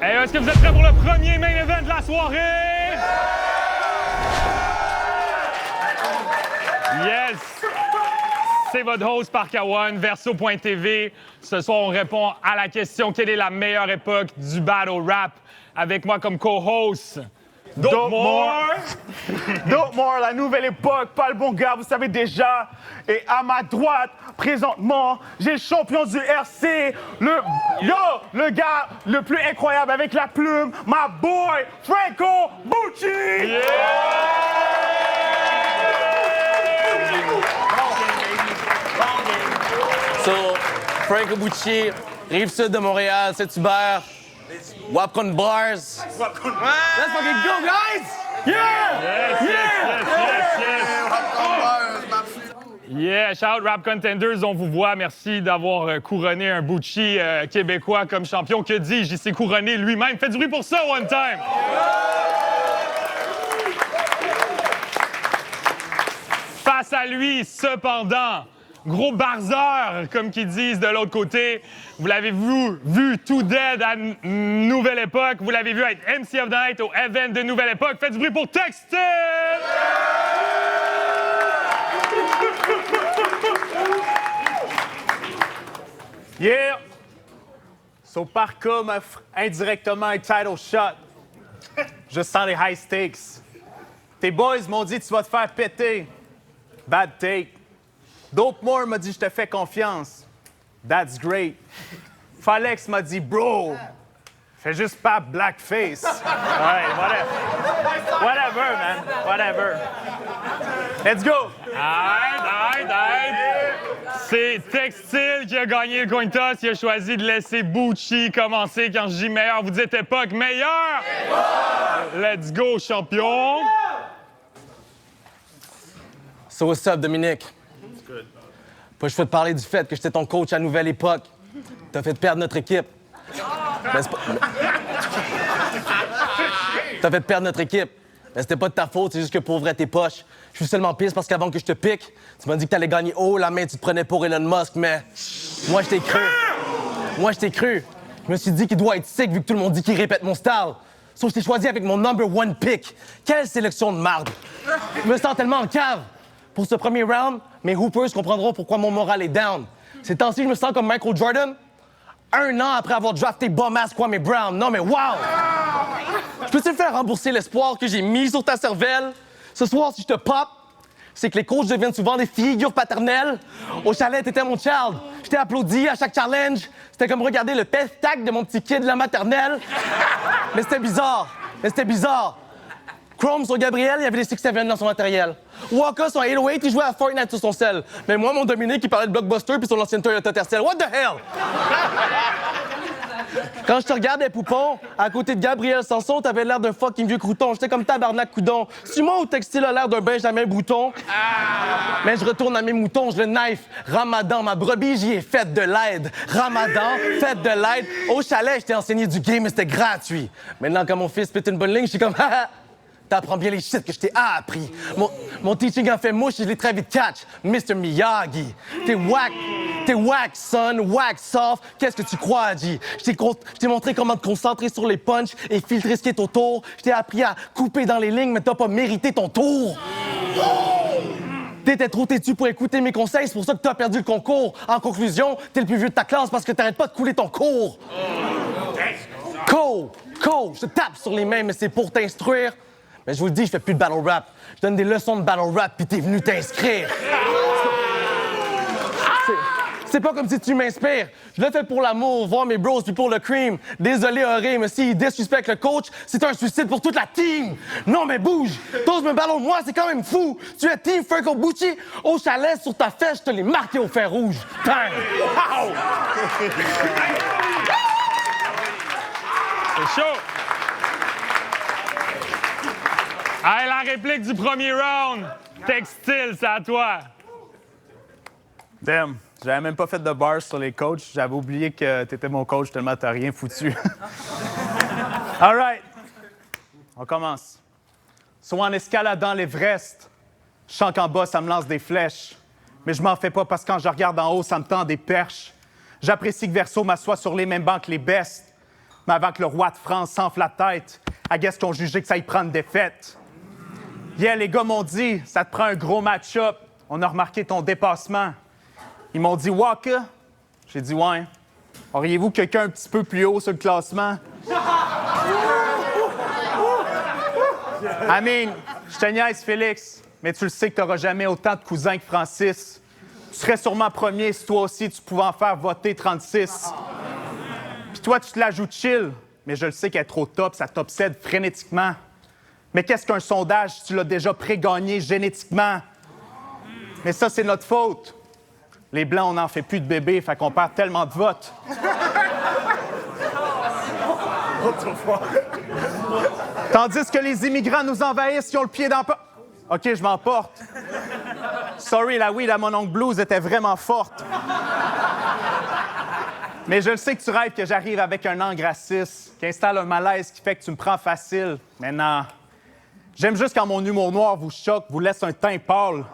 Hey, est-ce que vous êtes prêts pour le premier main event de la soirée? Yes! C'est votre host Parka One, Verso.tv. Ce soir, on répond à la question « Quelle est la meilleure époque du battle rap? » Avec moi comme co-host, Dope More. Dope More, la nouvelle époque, pas le bon gars, vous savez déjà. Et à ma droite, présentement, j'ai le champion du RC, le gars le plus incroyable avec la plume, my boy, Franco Bucci! Yeah! So, Franco Bucci, Rive-Sud de Montréal, Saint-Hubert, Wapcon Bars. Let's fucking go, guys! Yeah! Yes, Yeah, shout out Rap Contenders, on vous voit. Merci d'avoir couronné un Bucci québécois comme champion. Que dis-je? Il s'est couronné lui-même. Faites du bruit pour ça, one time! Face à lui, cependant, gros barzeur, comme qu'ils disent de l'autre côté. Vous l'avez vu tout dead à Nouvelle Époque. Vous l'avez vu être MC of the Night au event de Nouvelle Époque. Faites du bruit pour Textile! Yeah! So Parka m'a indirectement un title shot. Je sens les high stakes. Tes boys m'ont dit tu vas te faire péter. Bad take. Dope More m'a dit je te fais confiance. That's great. Falex m'a dit bro, fais juste pas blackface. Alright, whatever, man. Whatever. Let's go. Arrête. C'est Textile qui a gagné le coin toss. Il a choisi de laisser Bucci commencer. Quand je dis meilleur, vous dites époque meilleur. Let's go, champion. So, what's up, Dominique? Pas le choix de parler du fait que j'étais ton coach à Nouvelle Époque. T'as fait perdre notre équipe. Mais c'est pas... T'as fait perdre notre équipe. Mais c'était pas de ta faute, c'est juste que pour vrai, t'es poche. Je suis seulement pisse parce qu'avant que je te pique, tu m'as dit que t'allais gagner haut la main, tu te prenais pour Elon Musk, mais moi, je t'ai cru. Je me suis dit qu'il doit être sick vu que tout le monde dit qu'il répète mon style. Sauf que je t'ai choisi avec mon number one pick. Quelle sélection de marde. Je me sens tellement en cave. Pour ce premier round, mes hoopers comprendront pourquoi mon moral est down. Ces temps-ci, je me sens comme Michael Jordan, 1 an après avoir drafté Bum-Ass Kwame Brown. Non, mais wow! Je peux te faire rembourser l'espoir que j'ai mis sur ta cervelle? Ce soir, si je te pop, c'est que les coachs deviennent souvent des figures paternelles. Au chalet, t'étais mon child. Je t'ai applaudi à chaque challenge. C'était comme regarder le pestac de mon petit kid de la maternelle. Mais c'était bizarre. Chrome sur Gabriel, il y avait des 6-7 dans son matériel. Waka, son 808, il jouait à Fortnite sur son sel. Mais moi, mon Dominique, il parlait de Blockbuster puis son ancienne Toyota Tercel. What the hell? Quand je te regardais, poupon, à côté de Gabriel Sanson, t'avais l'air d'un fucking vieux crouton. J'étais comme tabarnak coudon. C'est moi ou Textile a l'air d'un Benjamin Bouton? Mais je retourne à mes moutons, je le knife. Ramadan, ma brebis, j'y ai fait de l'aide. Ramadan, fête de l'aide. Au chalet, je t'ai enseigné du game, mais c'était gratuit. Maintenant, quand mon fils pète une bonne ligne, je suis comme... T'apprends bien les shit que je t'ai appris. Mon teaching a fait mouche et je l'ai très vite catch. Mr. Miyagi. T'es whack, son, whack, soft. Qu'est-ce que tu crois, G? Je t'ai montré comment te concentrer sur les punchs et filtrer ce qui est autour. Je t'ai appris à couper dans les lignes, mais t'as pas mérité ton tour. T'étais trop têtu pour écouter mes conseils, c'est pour ça que t'as perdu le concours. En conclusion, t'es le plus vieux de ta classe parce que t'arrêtes pas de couler ton cours. Cole, je te tape sur les mains, mais c'est pour t'instruire. Mais je vous le dis, je fais plus de battle rap. Je donne des leçons de battle rap, puis t'es venu t'inscrire. C'est pas comme si tu m'inspires. Je le fais pour l'amour, voir mes bros, puis pour le cream. Désolé, Auré, mais s'il disrespecte le coach, c'est un suicide pour toute la team. Non, mais bouge. T'oses me battle moi, c'est quand même fou. Tu es team Franco Bucci. Au chalet, sur ta fesse, je te l'ai marqué au fer rouge. Bang! Wow! C'est chaud! Hey, la réplique du premier round. Textile, c'est à toi. Damn, j'avais même pas fait de bars sur les coachs. J'avais oublié que t'étais mon coach tellement t'as rien foutu. All right, on commence. Soit en escaladant l'Everest, je sens qu'en bas, ça me lance des flèches. Mais je m'en fais pas parce que quand je regarde en haut, ça me tend des perches. J'apprécie que Verso m'assoie sur les mêmes bancs que les bestes. Mais avant que le roi de France s'enfle la tête, I guess qu'on jugeait que ça y prend une défaite. Yeah, les gars m'ont dit, ça te prend un gros match-up. On a remarqué ton dépassement. Ils m'ont dit, Waka. J'ai dit, ouais. Auriez-vous quelqu'un un petit peu plus haut sur le classement? I mean, je te niaise, Félix, mais tu le sais que tu n'auras jamais autant de cousins que Francis. Tu serais sûrement premier si toi aussi tu pouvais en faire voter 36. Puis toi, tu te la joues chill, mais je le sais qu'elle est trop top, ça t'obsède frénétiquement. Mais qu'est-ce qu'un sondage si tu l'as déjà pré-gagné génétiquement? Mais ça, c'est notre faute. Les Blancs, on n'en fait plus de bébés, fait qu'on perd tellement de votes. Tandis que les immigrants nous envahissent, ils ont le pied dans le... OK, je m'emporte. Sorry, la weed à mon oncle Blues était vraiment forte. Mais je le sais que tu rêves que j'arrive avec un angle raciste, qui installe un malaise qui fait que tu me prends facile. Mais non. J'aime juste quand mon humour noir vous choque, vous laisse un teint pâle.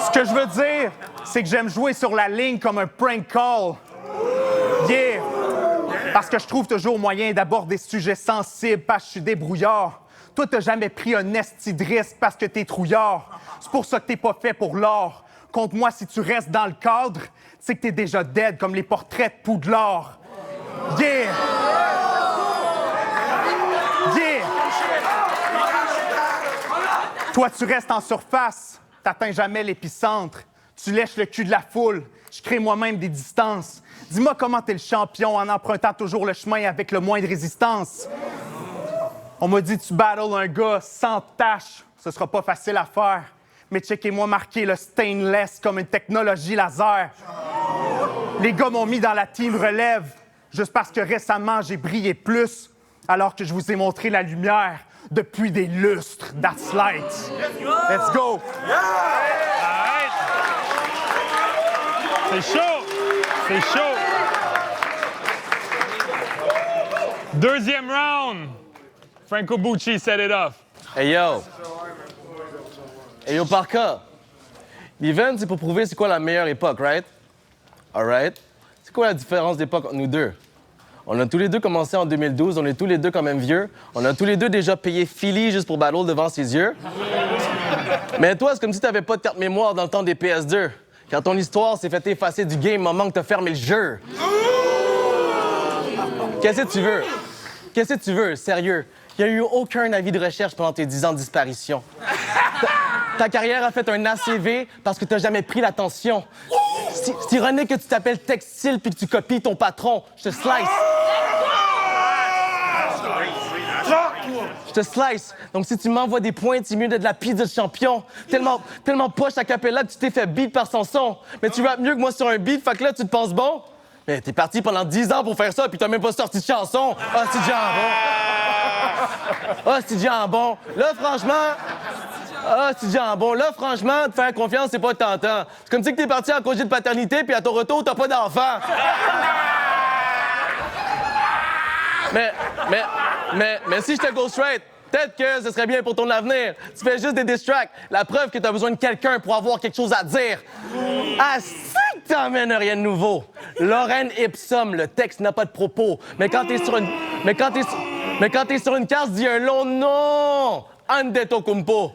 Ce que je veux dire, c'est que j'aime jouer sur la ligne comme un prank call. Yeah! Parce que je trouve toujours moyen d'aborder des sujets sensibles parce que je suis débrouillard. Toi, t'as jamais pris un esti de risque parce que t'es trouillard. C'est pour ça que t'es pas fait pour l'or. Contre moi, si tu restes dans le cadre, c'est que t'es déjà dead comme les portraits de Poudlard. Yeah! Yeah! Toi, tu restes en surface. T'atteins jamais l'épicentre. Tu lèches le cul de la foule. Je crée moi-même des distances. Dis-moi comment t'es le champion en empruntant toujours le chemin avec le moins de résistance. On m'a dit tu battles un gars sans tâche. Ce sera pas facile à faire. Mais checkez-moi marquer le stainless comme une technologie laser. Les gars m'ont mis dans la team relève juste parce que récemment j'ai brillé plus alors que je vous ai montré la lumière depuis des lustres. That's light. Let's go! C'est chaud! C'est chaud! Deuxième round. Franco Bucci set it off. Hey yo! Hey yo, Parka! L'event, c'est pour prouver c'est quoi la meilleure époque, right? Alright? C'est quoi la différence d'époque entre nous deux? On a tous les deux commencé en 2012, on est tous les deux quand même vieux. On a tous les deux déjà payé Philly juste pour battle devant ses yeux. Mais toi, c'est comme si t'avais pas de carte mémoire dans le temps des PS2. Quand ton histoire s'est fait effacer du game au moment que t'as fermé le jeu. Qu'est-ce que tu veux? Qu'est-ce que tu veux? Sérieux. Il n'y a eu aucun avis de recherche pendant tes 10 ans de disparition. Ta carrière a fait un ACV parce que t'as jamais pris l'attention. C'est ironique que tu t'appelles Textile puis que tu copies ton patron. Je te slice. Je te slice. Donc, si tu m'envoies des points, c'est mieux d'être de la pizza de champion. Tellement poche à Capella que tu t'es fait beat par son son. Mais tu rappes mieux que moi sur un beat, fait que là, tu te penses bon? Mais t'es parti pendant 10 ans pour faire ça, puis t'as même pas sorti de chanson. Ah, c'est jambon. Ah, c'est jambon. Là, franchement... Ah, c'est jambon. Là, franchement, te faire confiance, c'est pas tentant. C'est comme si t'es parti en congé de paternité, puis à ton retour, t'as pas d'enfant. Mais si je te go straight, peut-être que ce serait bien pour ton avenir. Tu fais juste des diss tracks. La preuve que t'as besoin de quelqu'un pour avoir quelque chose à dire. Ah, si que t'emmènes rien de nouveau. Lorraine Ipsum, le texte n'a pas de propos. Mais quand t'es sur une case, dis un long nom. Andetokounmpo.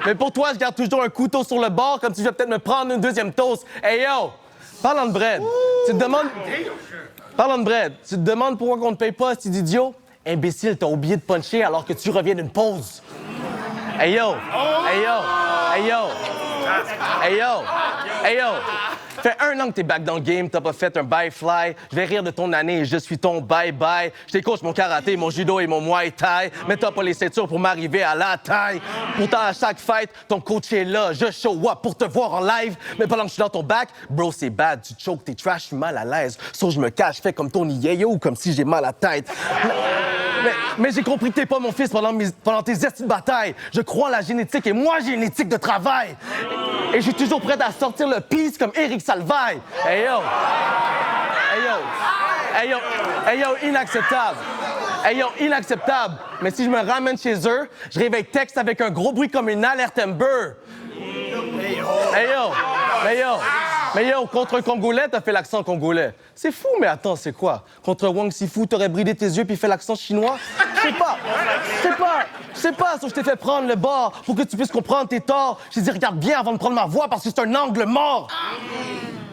Mais pour toi, je garde toujours un couteau sur le bord comme si je vais peut-être me prendre une deuxième toast. Hey yo, parlant de bread, Parlant de bread, tu te demandes pourquoi on ne paye pas, cet idiot? Imbécile, t'as oublié de puncher alors que tu reviens d'une pause. Hey yo! Hey yo! Hey yo! Hey yo! Hey yo! Fait 1 an que t'es back dans le game, t'as pas fait un bye-fly. Je vais rire de ton année, je suis ton bye-bye. Je t'écoute mon karaté, mon judo et mon muay thai. Mais t'as pas les ceintures pour m'arriver à la taille. Pourtant, à chaque fight, ton coach est là. Je show up pour te voir en live. Mais pendant que je suis dans ton back, bro, c'est bad. Tu choke, t'es trash, je suis mal à l'aise. Sauf je me cache, fais comme Tony Yayo ou comme si j'ai mal à la tête. Mais j'ai compris que t'es pas mon fils pendant tes estis de bataille. Je crois en la génétique et moi, j'ai une éthique de travail. Et je suis toujours prêt à sortir le peace comme Eric Salvaille. Hey yo! Hey yo! Hey yo! Hey yo, inacceptable! Hey yo, inacceptable! Mais si je me ramène chez eux, je réveille texte avec un gros bruit comme une alerte Amber. Hey yo! Hey yo! Mais yo, contre un Congolais, t'as fait l'accent congolais. C'est fou, mais attends, c'est quoi? Contre Wang Sifu, t'aurais bridé tes yeux puis fait l'accent chinois? Je sais pas, sauf que je t'ai fait prendre le bord pour que tu puisses comprendre tes torts. J'ai dit, regarde bien avant de prendre ma voix parce que c'est un angle mort.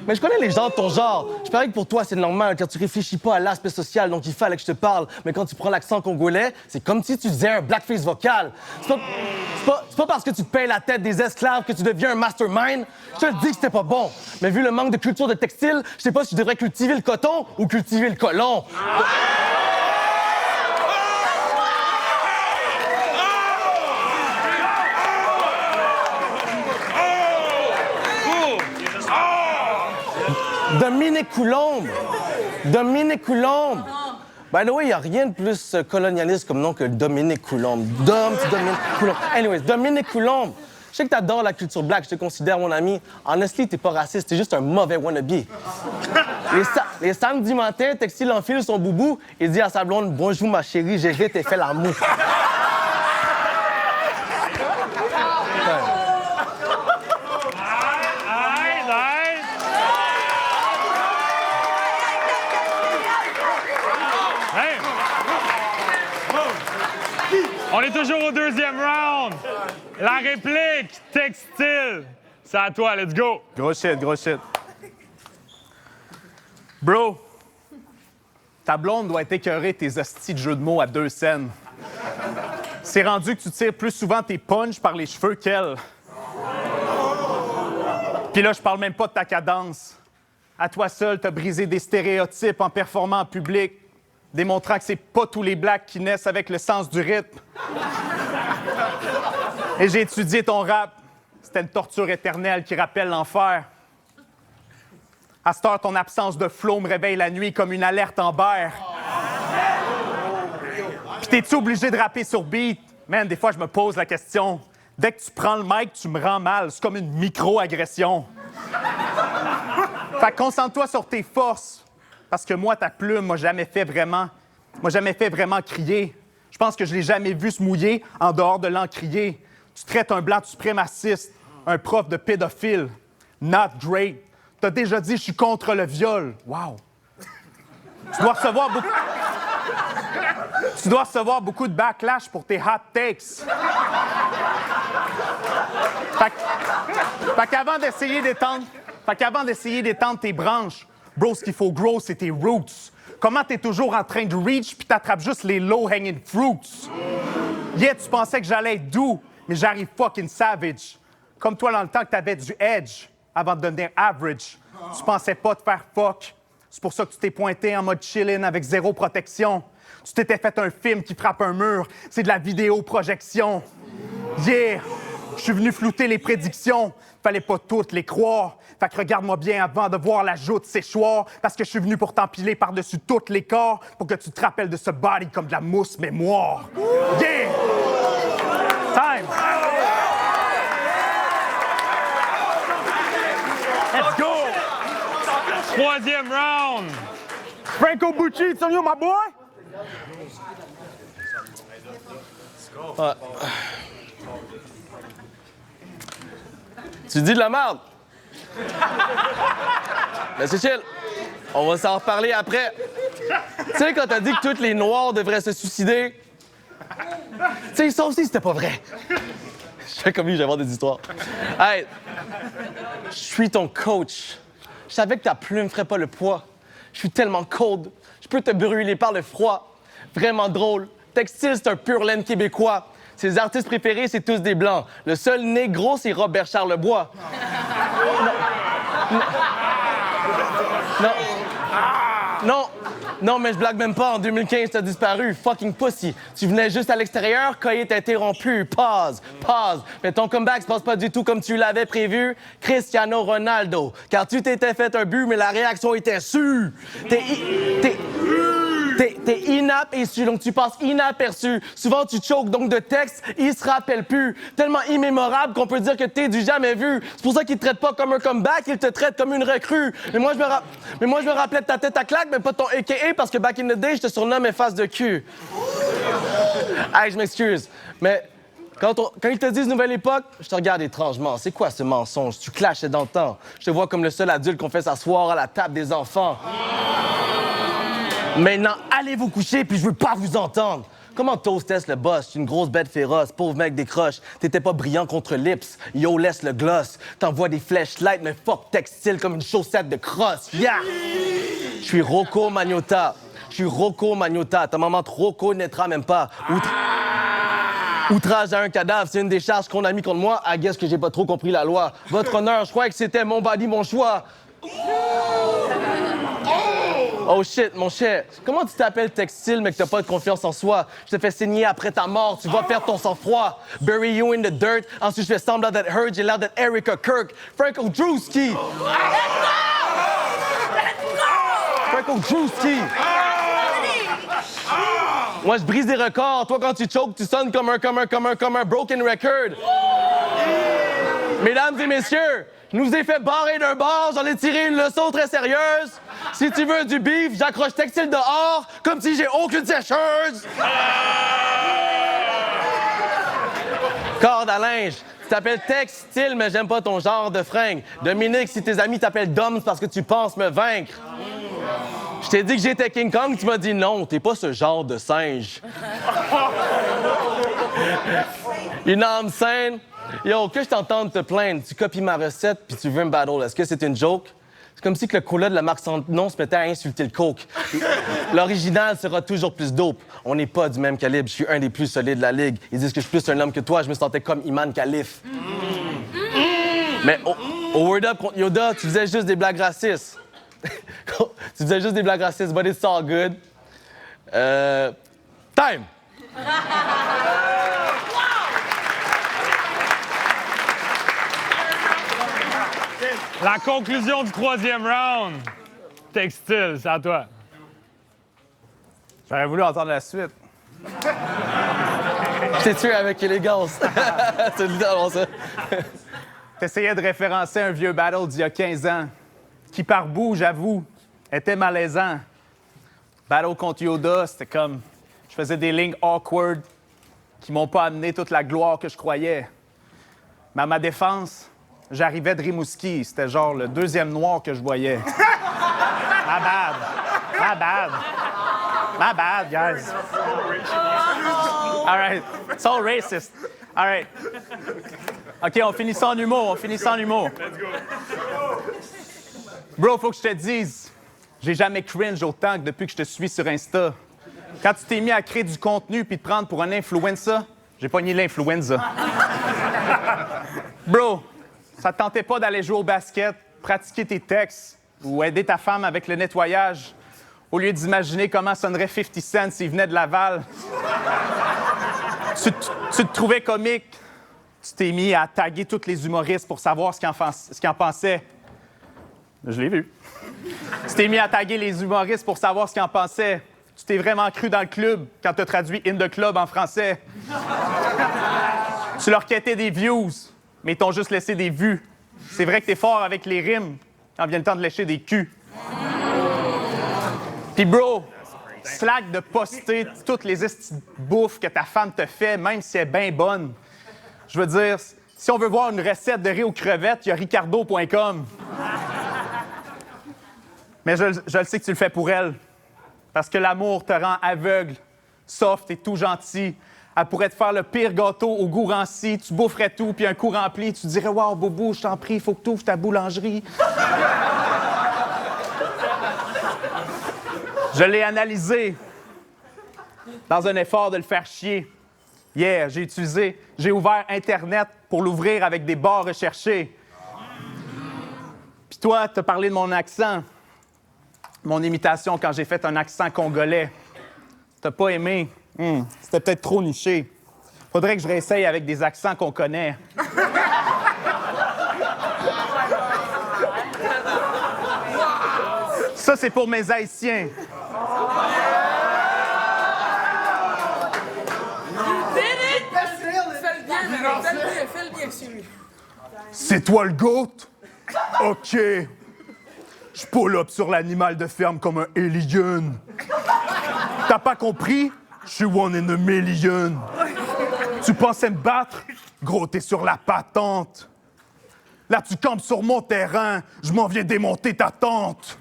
Mais je connais les gens de ton genre. Je parie que pour toi, c'est normal car tu réfléchis pas à l'aspect social, donc il fallait que je te parle. Mais quand tu prends l'accent congolais, c'est comme si tu faisais un blackface vocal. C'est pas parce que tu te payes la tête des esclaves que tu deviens un mastermind. Je te dis que c'était pas bon. Mais vu le manque de culture de textile, je sais pas si je devrais cultiver le coton ou cultiver le colon. Dominique Coulombe. By the way, il n'y a rien de plus colonialiste comme nom que Dominique Coulombe. Dominique Coulombe. Anyways, Dominique Coulombe. Je sais que t'adores la culture black, je te considère mon ami. Honestly, t'es pas raciste, t'es juste un mauvais wannabe. Les samedis matins, Textile enfile son boubou et dit à sa blonde « Bonjour ma chérie, j'ai vite et fait l'amour. » On est toujours au deuxième round. La réplique textile. C'est à toi, let's go. Gros shit. Bro, ta blonde doit être écœurée tes hosties de jeux de mots à 2 scènes. C'est rendu que tu tires plus souvent tes punches par les cheveux qu'elle. Puis là, je parle même pas de ta cadence. À toi seul, t'as brisé des stéréotypes en performant en public, démontrant que c'est pas tous les blacks qui naissent avec le sens du rythme. Et j'ai étudié ton rap. C'était une torture éternelle qui rappelle l'enfer. À cette heure, ton absence de flow me réveille la nuit comme une alerte Amber. Puis t'es-tu obligé de rapper sur beat? Man, des fois, je me pose la question. Dès que tu prends le mic, tu me rends mal. C'est comme une micro-agression. Fait que concentre-toi sur tes forces. Parce que moi, ta plume m'a jamais fait vraiment crier. Je pense que je l'ai jamais vu se mouiller en dehors de l'encrier. Tu traites un blanc de suprémaciste, un prof de pédophile. Not great. T'as déjà dit « je suis contre le viol ». Wow. Tu dois recevoir beaucoup de backlash pour tes hot takes. Fait qu'avant d'essayer d'étendre tes branches, bro, ce qu'il faut grow, c'est tes roots. Comment t'es toujours en train de reach puis t'attrapes juste les low-hanging fruits? Yeah, tu pensais que j'allais être doux, mais j'arrive fucking savage. Comme toi dans le temps que t'avais du edge avant de devenir average. Tu pensais pas te faire fuck. C'est pour ça que tu t'es pointé en mode chillin' avec zéro protection. Tu t'étais fait un film qui frappe un mur. C'est de la vidéo-projection. Yeah! Je suis venu flouter les prédictions. Fallait pas toutes les croire. Fait que regarde-moi bien avant de voir la joute séchoir. Parce que je suis venu pour t'empiler par-dessus tous les corps pour que tu te rappelles de ce body comme de la mousse mémoire. Yeah! Time! Let's go! Troisième round. Franco Bucci, it's on you, my boy! Tu dis de la merde. Mais c'est chill. On va s'en reparler après. Tu sais, quand t'as dit que tous les Noirs devraient se suicider, tu sais, ça aussi, c'était pas vrai. Je fais comme lui, j'invente des histoires. Hey, je suis ton coach. Je savais que ta plume ferait pas le poids. Je suis tellement cold. Je peux te brûler par le froid. Vraiment drôle. Textile, c'est un pur laine québécois. Ses artistes préférés, c'est tous des Blancs. Le seul négro, c'est Robert Charlebois. Non, mais je blague même pas. En 2015, t'as disparu. Fucking pussy. Tu venais juste à l'extérieur, Coyer t'a interrompu. Pause. Mais ton comeback se passe pas du tout comme tu l'avais prévu. Cristiano Ronaldo. Car tu t'étais fait un but, mais la réaction était sûre. T'es inaperçu, donc tu passes inaperçu. Souvent, tu choques, donc de texte, il se rappelle plus. Tellement immémorable qu'on peut dire que t'es du jamais vu. C'est pour ça qu'il te traite pas comme un comeback, il te traite comme une recrue. Mais moi, je me rappelais de ta tête à claque, mais pas de ton AKA, parce que back in the day, je te surnomme face de cul. Hey, je m'excuse, mais Quand ils te disent nouvelle époque, je te regarde étrangement. C'est quoi ce mensonge? Tu clashes dans le temps. Je te vois comme le seul adulte qu'on fait s'asseoir à la table des enfants. Maintenant, allez vous coucher, puis je veux pas vous entendre. Comment t'hostess le boss? Tu une grosse bête féroce, pauvre mec décroche. T'étais pas brillant contre Lips. Yo, laisse le gloss. T'envoies des flashlights, mais fuck textile comme une chaussette de crosse. Yeah! Je suis Rocco Magnotta. Ta maman trop connaîtra même pas. Outrage à un cadavre, c'est une des charges qu'on a mis contre moi. I guess que j'ai pas trop compris la loi. Votre honneur, je croyais que c'était mon body, mon choix. Oh shit, mon cher. Comment tu t'appelles textile mais que t'as pas de confiance en soi? Je te fais saigner après ta mort, tu vas perdre ton sang-froid. Bury you in the dirt. Ensuite, je fais semblant d'être Heard, j'ai l'air d'être Erica Kirk. Franco Drewski. Moi, je brise des records. Toi, quand tu choques, tu sonnes comme un broken record. Mesdames et messieurs, je nous ai fait barrer d'un bar, j'en ai tiré une leçon très sérieuse. Si tu veux du beef, j'accroche textile dehors, comme si j'ai aucune sécheuse. Corde à linge. Tu t'appelles textile, mais j'aime pas ton genre de fringue. Dominique, si tes amis t'appellent Dom, c'est parce que tu penses me vaincre. Je t'ai dit que j'étais King Kong, tu m'as dit non, t'es pas ce genre de singe. Une âme saine. Yo, que je t'entende te plaindre, tu copies ma recette puis tu veux me battle. Est-ce que c'est une joke? C'est comme si que le cola de la marque Santon se mettait à insulter le coke. L'original sera toujours plus dope. On n'est pas du même calibre, je suis un des plus solides de la ligue. Ils disent que je suis plus un homme que toi, je me sentais comme Iman Khalif. Mais au Word Up contre Yoda, tu faisais juste des blagues racistes. But it's all good. Time! La conclusion du 3e round. Textile, c'est à toi. J'aurais voulu entendre la suite. Je t'ai tué avec élégance. C'est littéralement ça. T'essayais de référencer un vieux battle d'il y a 15 ans, qui par bout, j'avoue, était malaisant. Battle contre Yoda, c'était comme... Je faisais des lignes awkward qui m'ont pas amené toute la gloire que je croyais. Mais à ma défense, j'arrivais de Rimouski. C'était genre le deuxième noir que je voyais. My bad, guys. All right. It's all racist. All right. OK, on finit ça en humour. Let's go. Bro, faut que je te dise, j'ai jamais cringe autant que depuis que je te suis sur Insta. Quand tu t'es mis à créer du contenu puis te prendre pour un influencer, j'ai pogné l'influenza. Bro, ça te tentait pas d'aller jouer au basket, pratiquer tes textes ou aider ta femme avec le nettoyage au lieu d'imaginer comment sonnerait 50 Cent s'il venait de Laval. Tu te trouvais comique. Tu t'es mis à taguer tous les humoristes pour savoir ce qu'ils en pensaient. Je l'ai vu. Tu t'es mis à taguer les humoristes pour savoir ce qu'ils en pensaient. Tu t'es vraiment cru dans le club quand tu as traduit « in the club » en français. Tu leur quêtais des views, mais ils t'ont juste laissé des vues. C'est vrai que t'es fort avec les rimes quand vient le temps de lécher des culs. Puis bro, slack de poster toutes les bouffes que ta femme te fait, même si elle est bien bonne. Je veux dire, si on veut voir une recette de riz aux crevettes, il y a ricardo.com. Mais je le sais que tu le fais pour elle. Parce que l'amour te rend aveugle, soft et tout gentil. Elle pourrait te faire le pire gâteau au goût ranci. Tu boufferais tout, puis un coup rempli, tu dirais « Wow, Boubou, je t'en prie, il faut que tu ouvres ta boulangerie. » Je l'ai analysé dans un effort de le faire chier. Yeah, j'ai ouvert Internet pour l'ouvrir avec des barres recherchées. Puis toi, t'as parlé de mon accent, mon imitation quand j'ai fait un accent congolais. T'as pas aimé. C'était peut-être trop niché. Faudrait que je réessaye avec des accents qu'on connaît. Ça, c'est pour mes Haïtiens. Fais le bien sur lui. C'est toi le GOAT? OK. Je pull up sur l'animal de ferme comme un alien. T'as pas compris? Je suis one in a million. Tu pensais me battre? Gros, t'es sur la patente. Là, tu campes sur mon terrain. Je m'en viens démonter ta tente.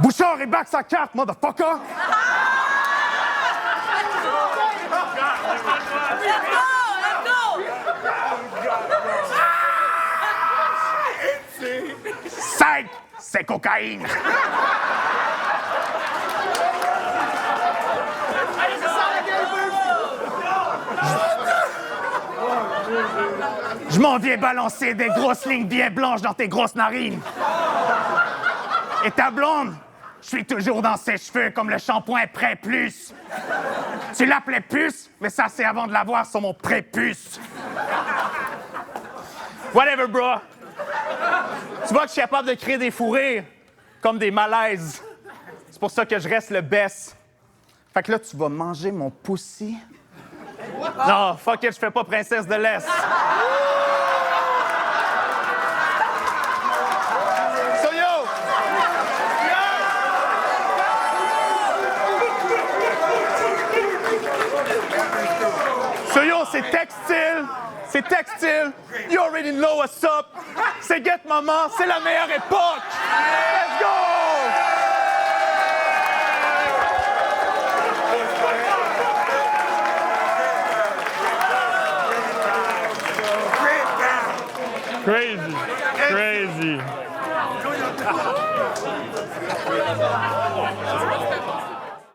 Bouchard et back sa carte, motherfucker! Let's go! 5, c'est cocaïne! Je m'en viens balancer des grosses lignes bien blanches dans tes grosses narines. Et ta blonde, je suis toujours dans ses cheveux comme le shampoing Pré Plus. Tu l'appelais puce, mais ça c'est avant de l'avoir sur mon prépuce. Whatever, bro. Tu vois que je suis capable de créer des fous rires, comme des malaises. C'est pour ça que je reste le best. Fait que là, tu vas manger mon pussy. Non, fuck it, je fais pas princesse de l'Est. So yo! So yo, c'est textile. C'est textile. You already know what's up. C'est Get Maman, c'est la meilleure époque. Let's go! Crazy. Crazy.